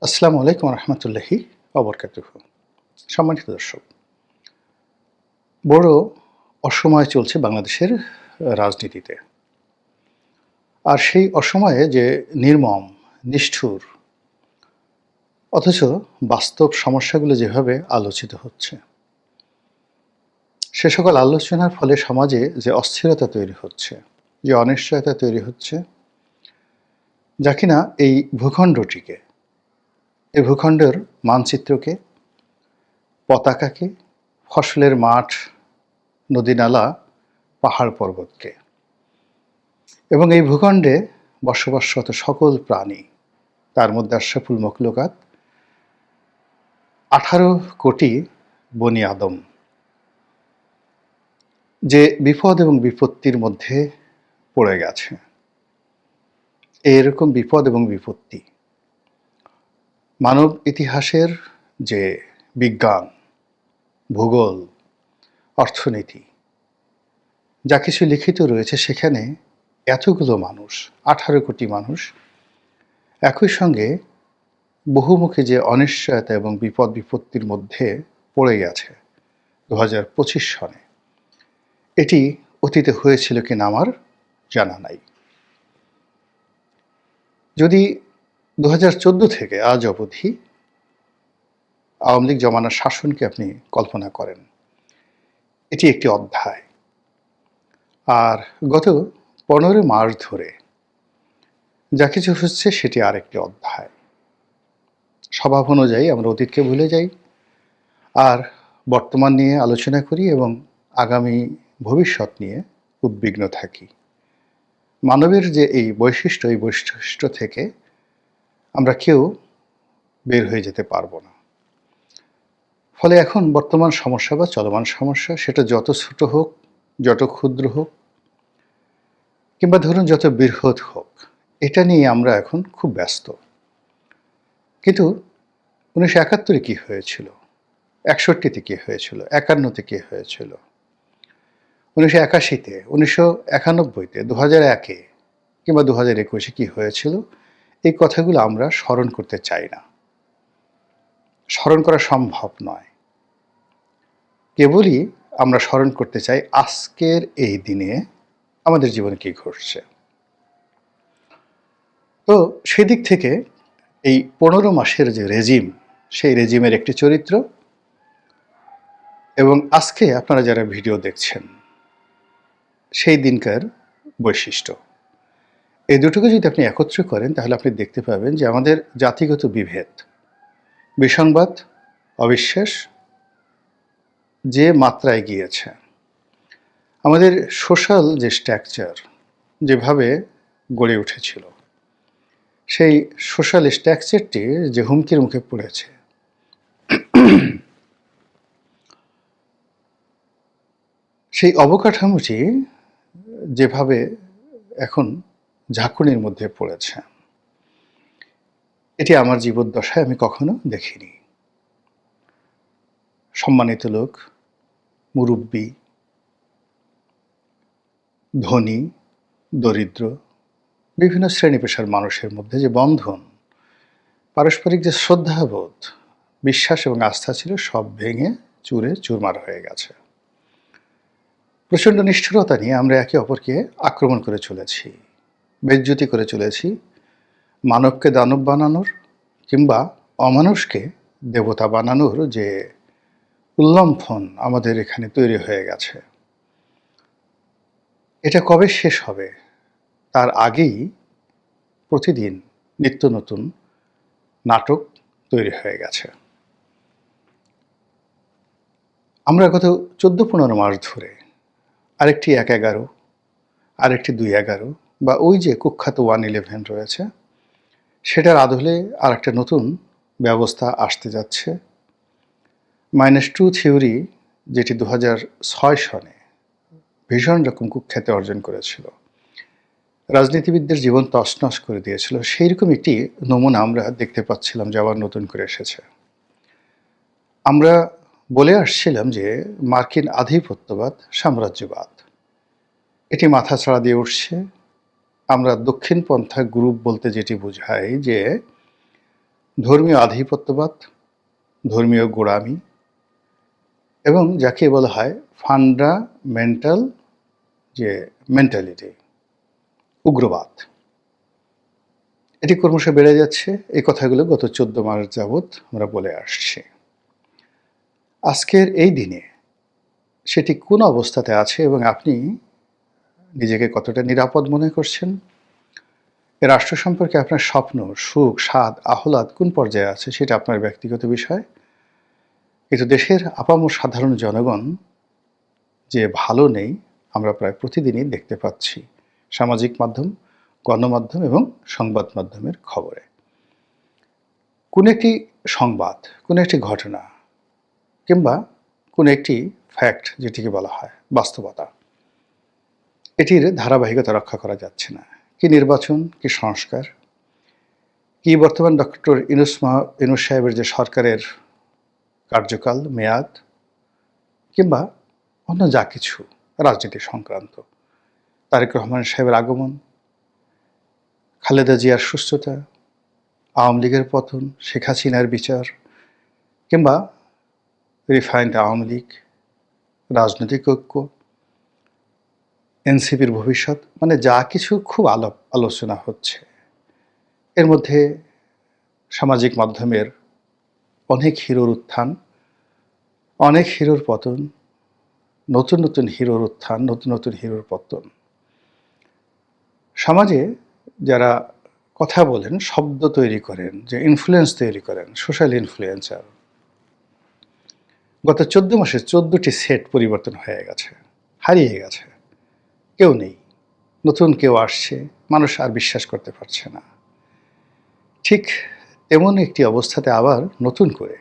আসসালামু আলাইকুম রহমতুল্লাহি অবরকাতুহ। সম্মানিত দর্শক, বড় অসময় চলছে বাংলাদেশের রাজনীতিতে। আর সেই অসময়ে যে নির্মম, নিষ্ঠুর অথচ বাস্তব সমস্যাগুলো যেভাবে আলোচিত হচ্ছে, সে সকল আলোচনার ফলে সমাজে যে অস্থিরতা তৈরি হচ্ছে, যে অনিশ্চয়তা তৈরি হচ্ছে, যা কিনা এই ভূখণ্ডটিকে, এই ভূখণ্ডের মানচিত্রকে, পতাকাকে, ফসলের মাঠ, নদী-নালা, পাহাড়-পর্বতকে এবং এই ভূখণ্ডে বসবাসরত সকল প্রাণী, তার মধ্যে আশরাফুল মখলুকাত ১৮ কোটি বনি আদম যে বিপদ এবং বিপত্তির মধ্যে পড়ে গেছে। এরকম বিপদ এবং বিপত্তি মানব ইতিহাসের যে বিজ্ঞান, ভূগোল, অর্থনীতি যা কিছু লিখিত রয়েছে, সেখানে এতগুলো মানুষ, ১৮ কোটি মানুষ একই সঙ্গে বহুমুখী যে অনিশ্চয়তা এবং বিপদ বিপত্তির মধ্যে পড়ে গেছে ২০২৫ সনে, এটি অতীতে হয়েছিল কিনা আমার জানা নাই। যদি ২০১৪ থেকে আজ অবধি আওয়ামী লীগ জমানার শাসনকে আপনি কল্পনা করেন, এটি একটি অধ্যায়। আর গত ১৫ মাস ধরে যা কিছু হচ্ছে সেটি আরেকটি অধ্যায়। স্বভাব অনুযায়ী আমরা অতীতকে ভুলে যাই আর বর্তমান নিয়ে আলোচনা করি এবং আগামী ভবিষ্যৎ নিয়ে উদ্বিগ্ন থাকি। মানবের যে এই বৈশিষ্ট্য থেকে আমরা কেউ বের হয়ে যেতে পারবো না। ফলে এখন বর্তমান সমস্যা বা চলমান সমস্যা, সেটা যত ছোট হোক, যত ক্ষুদ্র হোক, কিংবা ধরুন যত বৃহৎ হোক, এটা নিয়ে আমরা এখন খুব ব্যস্ত। কিন্তু ১৯৭১-এ কী হয়েছিল, ৬১-তে কী হয়েছিল, ৫১-তে কী হয়েছিল, ১৯৮১-তে, ১৯৯১-তে, ২০০১-এ কিংবা ২০২১-এ কী হয়েছিল, এই কথাগুলো আমরা স্মরণ করতে চাই না। স্মরণ করা সম্ভব নয়। কেবলই আমরা স্মরণ করতে চাই আজকের এই দিনে আমাদের জীবনে কী ঘটছে। তো সেদিক থেকে এই ১৫ মাসের যে রেজিম, সেই রেজিমের একটি চরিত্র এবং আজকে আপনারা যারা ভিডিও দেখছেন সেই দিনকার বৈশিষ্ট্য, এই দুটোকে যদি আপনি একত্র করেন, তাহলে আপনি দেখতে পাবেন যে আমাদের জাতিগত বিভেদ, বিসংবাদ, অবিশ্বাস যে মাত্রায় গিয়েছে, আমাদের সোশ্যাল যে স্ট্রাকচার যেভাবে গড়ে উঠেছিল, সেই সোশ্যাল স্ট্রাকচারটি যে হুমকির মুখে পড়েছে, সেই অবকাঠামোটি যেভাবে এখন ঝাঁকুনির মধ্যে পড়েছে, এটি আমার জীবদ্দশায় আমি কখনো দেখিনি। সম্মানিত লোক, মুরব্বী, ধনী, দরিদ্র, বিভিন্ন শ্রেণী পেশার মানুষের মধ্যে যে বন্ধন, পারস্পরিক যে শ্রদ্ধাবোধ, বিশ্বাস এবং আস্থা ছিল, সব ভেঙে চুরে চুরমার হয়ে গেছে। প্রচণ্ড নিষ্ঠুরতা নিয়ে আমরা একে অপরকে আক্রমণ করে চলেছি, বেইজ্জতি করে চলেছি। মানবকে দানব বানানোর কিংবা অমানুষকে দেবতা বানানোর যে উল্লম্ফন আমাদের এখানে তৈরি হয়ে গেছে, এটা কবে শেষ হবে তার আগেই প্রতিদিন নিত্য নতুন নাটক তৈরি হয়ে গেছে। আমরা গত ১৪-১৫ মাস ধরে আরেকটি ১-১১, আরেকটি ২-১১ বা ওই যে কুখ্যাত 111 রয়েছে, সেটার আদলে আরেকটা নতুন ব্যবস্থা আসতে যাচ্ছে। -2 থিওরি, যেটি ২০০৬ সনে ভীষণ রকম কুখ্যাতি অর্জন করেছিল, রাজনীতিবিদদের জীবন তছনছ করে দিয়েছিল, সেই রকম একটি নমুনা আমরা দেখতে পাচ্ছিলাম যে আবার নতুন করে এসেছে। আমরা বলে আসছিলাম যে মার্কিন আধিপত্যবাদ, সাম্রাজ্যবাদ, এটি মাথাচাড়া দিয়ে উঠছে। আমরা দক্ষিণপন্থা গ্রুপ বলতে যেটি বোঝাই যে ধর্মীয় আধিপত্যবাদ, ধর্মীয় গোঁড়ামি এবং যাকে বলা হয় ফান্ডামেন্টাল যে মেন্টালিটি, উগ্রবাদ, এটি ক্রমশ বেড়ে যাচ্ছে। এই কথাগুলো গত 14 মাস যাবৎ আমরা বলে আসছি। আজকের এই দিনে সেটি কোন অবস্থাতে আছে এবং আপনি নিজেকে কতটা নিরাপদ মনে করছেন, এ রাষ্ট্র সম্পর্কে আপনার স্বপ্ন, সুখ, স্বাদ, আহ্লাদ কোন পর্যায়ে আছে সেটা আপনার ব্যক্তিগত বিষয়। কিন্তু দেশের আপামর সাধারণ জনগণ যে ভালো নেই আমরা প্রায় প্রতিদিনই দেখতে পাচ্ছি সামাজিক মাধ্যম, গণমাধ্যম এবং সংবাদ মাধ্যমের খবরে। কোন একটি সংবাদ, কোন একটি ঘটনা কিংবা কোন একটি ফ্যাক্ট, যেটিকে বলা হয় বাস্তবতা, এটির ধারাবাহিকতা রক্ষা করা যাচ্ছে না। কি নির্বাচন, কি সংস্কার, কি বর্তমান ডক্টর ইউনূস সাহেবের যে সরকারের কার্যকাল, মেয়াদ, কিংবা অন্য যা কিছু রাজনীতি সংক্রান্ত, তারেক রহমান সাহেবের আগমন, খালেদা জিয়ার সুস্থতা, আওয়ামী লীগের পতন, শেখ হাসিনার বিচার, কিংবা রিফাইন্ড আওয়ামী লীগ, রাজনৈতিক ঐক্য, এনসিপির ভবিষ্যৎ, মানে যা কিছু খুব আলোচনা হচ্ছে। এর মধ্যে সামাজিক মাধ্যমের অনেক হিরোর উত্থান, অনেক হিরোর পতন, নতুন নতুন হিরোর উত্থান, নতুন নতুন হিরোর পতন। সমাজে যারা কথা বলেন, শব্দ তৈরি করেন, যে ইনফ্লুয়েন্স তৈরি করেন, সোশ্যাল ইনফ্লুয়েন্সার, গত 14 মাসে 14টি সেট পরিবর্তন হয়ে গেছে, হারিয়ে গেছে। কেউ নেই, নতুন কেউ আসছে, মানুষ আর বিশ্বাস করতে পারছে না। ঠিক তেমন একটি অবস্থাতে আবার নতুন করে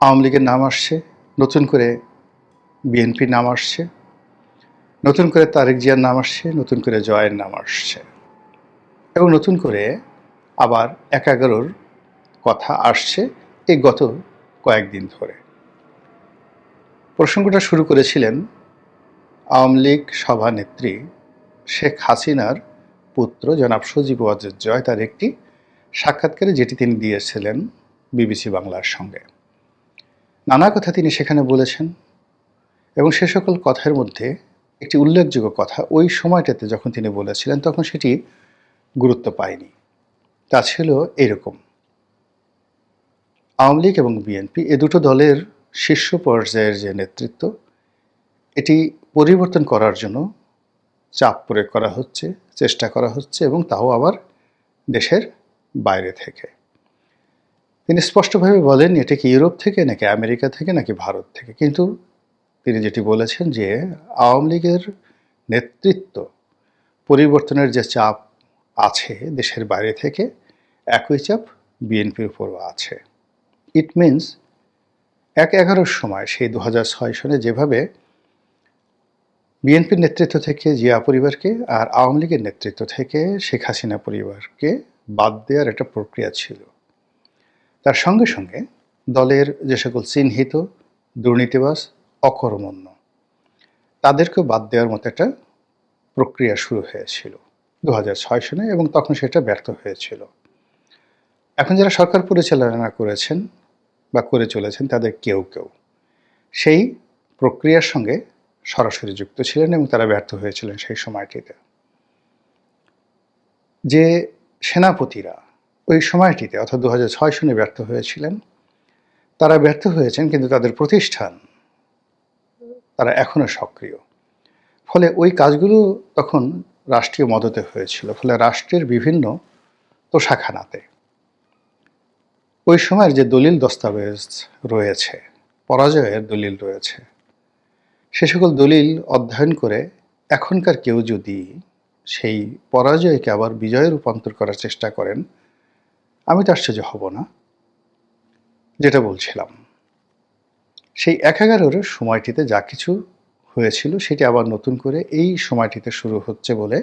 আওয়ামী লীগের নাম আসছে, নতুন করে বিএনপির নাম আসছে, নতুন করে তারেক জিয়ার নাম আসছে, নতুন করে জয়ের নাম আসছে এবং নতুন করে আবার 11-র কথা আসছে এই গত কয়েকদিন ধরে। প্রসঙ্গটা শুরু করেছিলেন আওয়ামী লীগ সভানেত্রী শেখ হাসিনার পুত্র জনাব সজীব ওয়াজেদ জয় তার একটি সাক্ষাৎকারে, যেটি তিনি দিয়েছিলেন বিবিসি বাংলার সঙ্গে। নানা কথা তিনি সেখানে বলেছেন এবং সে সকল কথার মধ্যে একটি উল্লেখযোগ্য কথা ওই সময়টাতে যখন তিনি বলেছিলেন তখন সেটি গুরুত্ব পায়নি। তা ছিল এরকম: আওয়ামী লীগ এবং বিএনপি এ দুটো দলের শীর্ষ পর্যায়ের যে নেতৃত্ব, এটি পরিবর্তন করার জন্য চাপ প্রয়োগ করা হচ্ছে, চেষ্টা করা হচ্ছে, এবং তাও আবার দেশের বাইরে থেকে। তিনি স্পষ্টভাবে বলেন এটা কি ইউরোপ থেকে নাকি আমেরিকা থেকে নাকি ভারত থেকে, কিন্তু তিনি যেটি বলেছেন যে আওয়ামী লীগের নেতৃত্ব পরিবর্তনের যে চাপ আছে দেশের বাইরে থেকে, একই চাপ বিএনপির উপরও আছে। ইট মিনস 11-র সময় সেই 2006 সনে যেভাবে বিএনপির নেতৃত্ব থেকে জিয়া পরিবারকে আর আওয়ামী লীগের নেতৃত্ব থেকে শেখ হাসিনা পরিবারকে বাদ দেওয়ার একটা প্রক্রিয়া ছিল, তার সঙ্গে সঙ্গে দলের যে সকল চিহ্নিত দুর্নীতিবাজ, অকর্মণ্য, তাদেরকেও বাদ দেওয়ার মতো একটা প্রক্রিয়া শুরু হয়েছিল 2006 সনে, এবং তখন সেটা ব্যর্থ হয়েছিল। এখন যারা সরকার পরিচালনা করেছেন বা করে চলেছেন তাদের কেউ কেউ সেই প্রক্রিয়ার সঙ্গে সরাসরি যুক্ত ছিলেন এবং তারা ব্যর্থ হয়েছিলেন সেই সময়টিতে। যে সেনাপতিরা ওই সময়টিতে অর্থাৎ 2006 সনে ব্যর্থ হয়েছিলেন, তারা ব্যর্থ হয়েছেন, কিন্তু তাদের প্রতিষ্ঠান তারা এখনও সক্রিয়। ফলে ওই কাজগুলো তখন রাষ্ট্রীয় মদতে হয়েছিল, ফলে রাষ্ট্রের বিভিন্ন তোষাখানাতে ওই সময়ের যে দলিল দস্তাবেজ রয়েছে, পরাজয়ের দলিল রয়েছে, সে সকল দলিল অধ্যয়ন করে এখনকার কেউ যদি সেই পরাজয়কে আবার বিজয়ে রূপান্তর করার চেষ্টা করেন, আমি তো আশ্চর্য হব না। যেটা বলছিলাম, সেই 11-র সময়টিতে যা কিছু হয়েছিল সেটি আবার নতুন করে এই সময়টিতে শুরু হচ্ছে বলে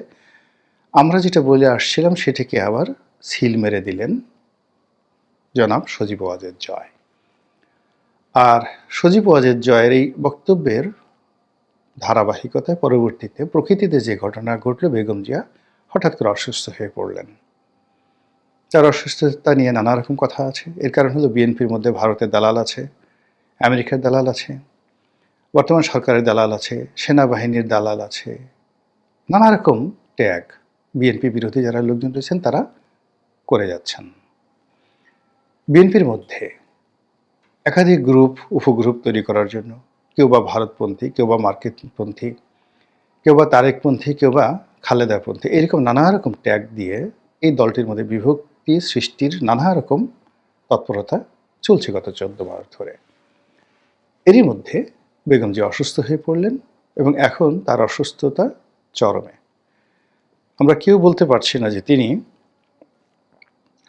আমরা যেটা বলে আসছিলাম সেটিকে আবার সিল মেরে দিলেন জনাব সজীব ওয়াজেদ জয়। আর সজীব ওয়াজেদ জয়ের এই বক্তব্যের ধারাবাহিকতায় পরবর্তীতে প্রকৃতিতে যে ঘটনা ঘটল, বেগম জিয়া হঠাৎ করে অসুস্থ হয়ে পড়লেন। তার অসুস্থতা নিয়ে নানা রকম কথা আছে। এর কারণ হলো বিএনপির মধ্যে ভারতের দালাল আছে, আমেরিকার দালাল আছে, বর্তমান সরকারের দালাল আছে, সেনাবাহিনীর দালাল আছে। নানা রকম ট্যাগ বিএনপি বিরোধী যারা লোকজন রয়েছেন তারা করে যাচ্ছেন। বিএনপির মধ্যে একাধিক গ্রুপ, উপগ্রুপ তৈরি করার জন্য কেউ বা ভারতপন্থী, কেউ বা মার্কিনপন্থী, কেউ বা তারেকপন্থী, কেউ বা খালেদাপন্থী, এরকম নানা রকম ট্যাগ দিয়ে এই দলটির মধ্যে বিভক্তি সৃষ্টির নানা রকম তৎপরতা চলছে গত 14 মাস ধরে। এরই মধ্যে বেগম জিয়া অসুস্থ হয়ে পড়লেন এবং এখন তার অসুস্থতা চরমে। আমরা কেউ বলতে পারছি না যে তিনি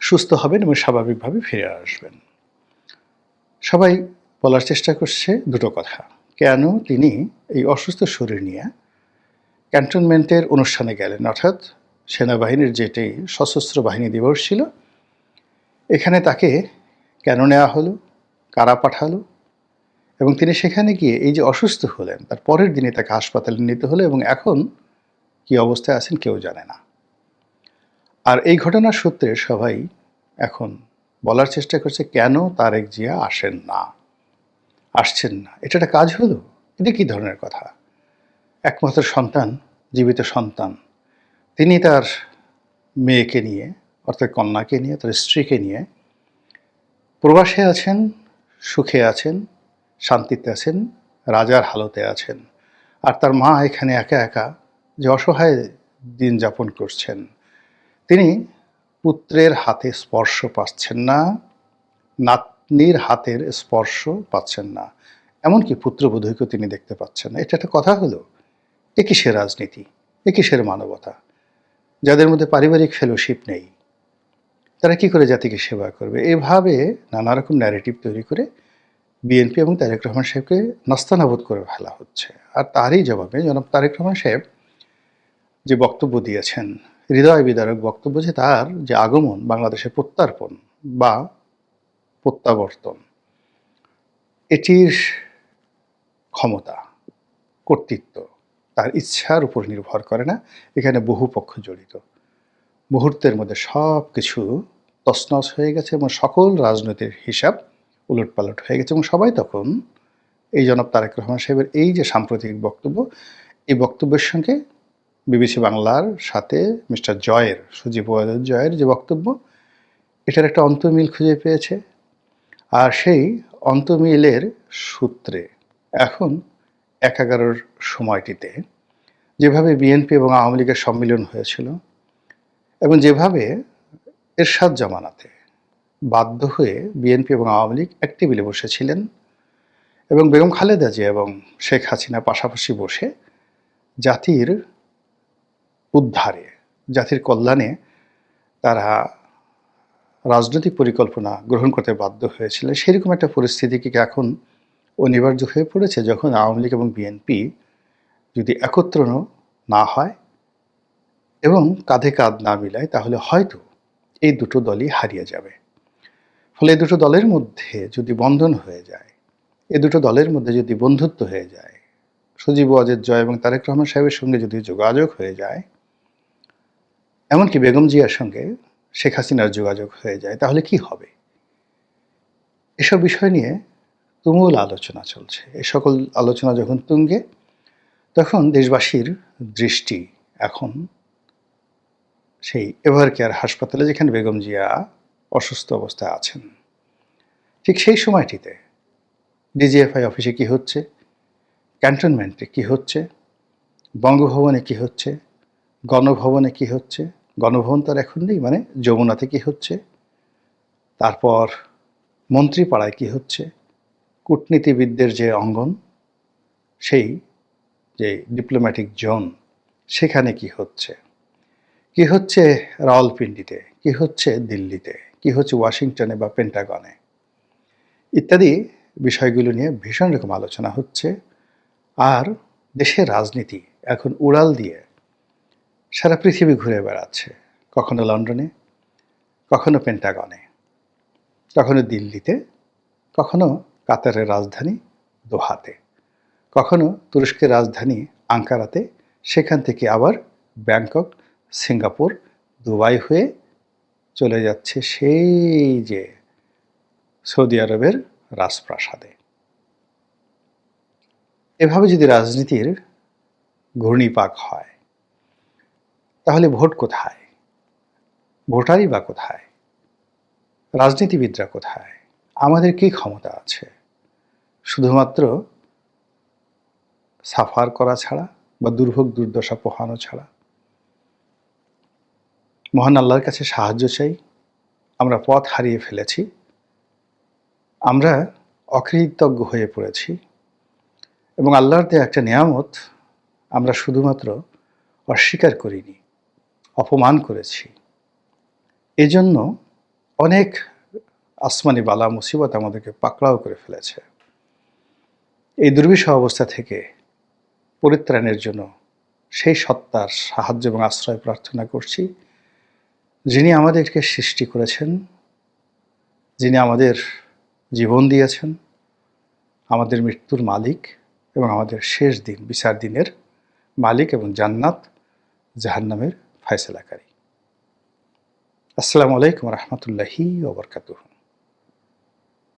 সুস্থ হবেন এবং স্বাভাবিকভাবে ফিরে আসবেন। সবাই বলার চেষ্টা করছে দুটো কথা। কেন তিনি এই অসুস্থ শরীর নিয়ে ক্যান্টনমেন্টের অনুষ্ঠানে গেলেন, অর্থাৎ সেনাবাহিনীর যেটি সশস্ত্র বাহিনী দিবস ছিল, এখানে তাকে কেন নেওয়া হলো, কারা পাঠালো, এবং তিনি সেখানে গিয়ে এই যে অসুস্থ হলেন তার পরের দিনে তাকে হাসপাতালে নিতে হলো এবং এখন কি অবস্থায় আছেন কেউ জানে না। আর এই ঘটনার সূত্রে সবাই এখন বলার চেষ্টা করছে কেন তারেক জিয়া আসছেন না। এটা একটা কাজ হলো? এটা কী ধরনের কথা? একমাত্র সন্তান, জীবিত সন্তান, তিনি তার মেয়েকে নিয়ে, অর্থাৎ কন্যাকে নিয়ে, তার স্ত্রীকে নিয়ে প্রবাসে আছেন, সুখে আছেন, শান্তিতে আছেন, রাজার হালতে আছেন। আর তার মা এখানে একা একা যে অসহায় দিন যাপন করছেন, তিনি পুত্রের হাতে স্পর্শ পাচ্ছেন না, নাতনির হাতের স্পর্শ পাচ্ছেন না, এমনকি পুত্রবধূকেও তিনি দেখতে পাচ্ছেন না। এটা একটা কথা হলো? এ কিসের রাজনীতি? এ কিসের মানবতা? যাদের মধ্যে পারিবারিক ফেলোশিপ নেই তারা কি করে জাতিকে সেবা করবে? এভাবে নানা রকম ন্যারেটিভ তৈরি করে বিএনপি এবং তারেক রহমান সাহেবকে নাস্তানাবুদ করে ফেলা হচ্ছে। আর তারই জবাবে জনাব তারেক রহমান সাহেব যে বক্তব্য দিয়েছেন, হৃদয় বিদারক বক্তব্য, যে তার যে আগমন বাংলাদেশে প্রত্যার্পণ বা প্রত্যাবর্তন, এটির ক্ষমতা, কর্তৃত্ব তার ইচ্ছার উপর নির্ভর করে না। এখানে বহু পক্ষ জড়িত। মুহূর্তের মধ্যে সব কিছু তছনছ হয়ে গেছে এবং সকল রাজনৈতিক হিসাব উলটপালট হয়ে গেছে এবং সবাই তখন এই জনাব তারেক রহমান সাহেবের এই যে সাম্প্রতিক বক্তব্য, এই বক্তব্যের সঙ্গে বিবিসি বাংলার সাথে মিস্টার জয়ের, সজীব ওয়াজেদ জয়ের যে বক্তব্য, এটার একটা অন্তর্মিল খুঁজে পেয়েছে। আর সেই অন্তর্মিলের সূত্রে এখন ১/১১ সময়টিতে যেভাবে বিএনপি এবং আওয়ামী লীগের সম্মিলন হয়েছিল এবং যেভাবে এরশাদ জামানাতে বাধ্য হয়ে বিএনপি এবং আওয়ামী লীগ এক টেবিলে বসেছিলেন এবং বেগম খালেদা জিয়া এবং শেখ হাসিনা পাশাপাশি বসে জাতির উদ্ধারে, জাতির কল্যাণে তারা রাজনৈতিক পরিকল্পনা গ্রহণ করতে বাধ্য হয়েছিলেন, সেরকম একটা পরিস্থিতি কি এখন অনিবার্য হয়ে পড়েছে যখন আওয়ামী লীগ এবং বিএনপি যদি একত্র না হয় এবং কাঁধে কাঁধ না মিলায়, তাহলে হয়তো এই দুটো দলই হারিয়ে যাবে। ফলে এই দুটো দলের মধ্যে যদি বন্ধন হয়ে যায়, এই দুটো দলের মধ্যে যদি বন্ধুত্ব হয়ে যায়, সজীব ওয়াজেদ জয় এবং তারেক রহমান সাহেবের সঙ্গে যদি যোগাযোগ হয়ে যায়, এমনকি বেগম জিয়ার সঙ্গে শেখ হাসিনার যোগাযোগ হয়ে যায়, তাহলে কি হবে? এসব বিষয় নিয়ে তুমুল আলোচনা চলছে। এই সকল আলোচনা যখন তুঙ্গে, তখন দেশবাসীর দৃষ্টি এখন সেই এভার কেয়ার হাসপাতালে, যেখানে বেগম জিয়া অসুস্থ অবস্থায় আছেন। ঠিক সেই সময়টিতে ডিজিএফআই অফিসে কি হচ্ছে, ক্যান্টনমেন্টে কি হচ্ছে, বঙ্গভবনে কি হচ্ছে, গণভবনে কি হচ্ছে, গণভবন তো আর এখন নেই, মানে যমুনাতে কি হচ্ছে, তারপর মন্ত্রীপাড়ায় কি হচ্ছে, কূটনীতিবিদদের যে অঙ্গন, সেই যে ডিপ্লোম্যাটিক জোন, সেখানে কি হচ্ছে, কি হচ্ছে রাওয়ালপিন্ডিতে, কি হচ্ছে দিল্লিতে, কি হচ্ছে ওয়াশিংটনে বা পেন্টাগনে, ইত্যাদি বিষয়গুলো নিয়ে ভীষণ রকম আলোচনা হচ্ছে। আর দেশের রাজনীতি এখন উড়াল দিয়ে সারা পৃথিবী ঘুরে বেড়াচ্ছে, কখনো লন্ডনে, কখনো পেন্টাগনে, কখনো দিল্লিতে, কখনো কাতারের রাজধানী দোহাতে, কখনো তুরস্কের রাজধানী আঙ্কারাতে, সেখান থেকে আবার ব্যাংকক, সিঙ্গাপুর, দুবাই হয়ে চলে যাচ্ছে সেই যে সৌদি আরবের রাজপ্রাসাদে। এভাবে যদি রাজনীতির ঘূর্ণিপাক হয়, তাহলে ভোট কোথায়? ভোটারই বা কোথায়? রাজনীতিবিদরা কোথায়? আমাদের কি ক্ষমতা আছে শুধুমাত্র সাফার করা ছাড়া বা দুর্ভোগ দুর্দশা পোহানো ছাড়া? মহান আল্লাহর কাছে সাহায্য চাই। আমরা পথ হারিয়ে ফেলেছি, আমরা অকৃতজ্ঞ হয়ে পড়েছি এবং আল্লাহর দেয়া একটা নিয়ামত আমরা শুধুমাত্র অস্বীকার করিনি, অপমান করেছি। এজন্য অনেক আসমানি বালা মুসিবত আমাদেরকে পাকড়াও করে ফেলেছে। এই দুর্বিষহ অবস্থা থেকে পরিত্রাণের জন্য সেই সত্তার সাহায্য এবং আশ্রয় প্রার্থনা করছি, যিনি আমাদেরকে সৃষ্টি করেছেন, যিনি আমাদের জীবন দিয়েছেন, আমাদের মৃত্যুর মালিক এবং আমাদের শেষ দিন বিচার দিনের মালিক এবং জান্নাত জাহান্নামের ফয়সালাকারী। আসসালামু আলাইকুম রহমতুল্লাহি ওয়া বারাকাতুহু।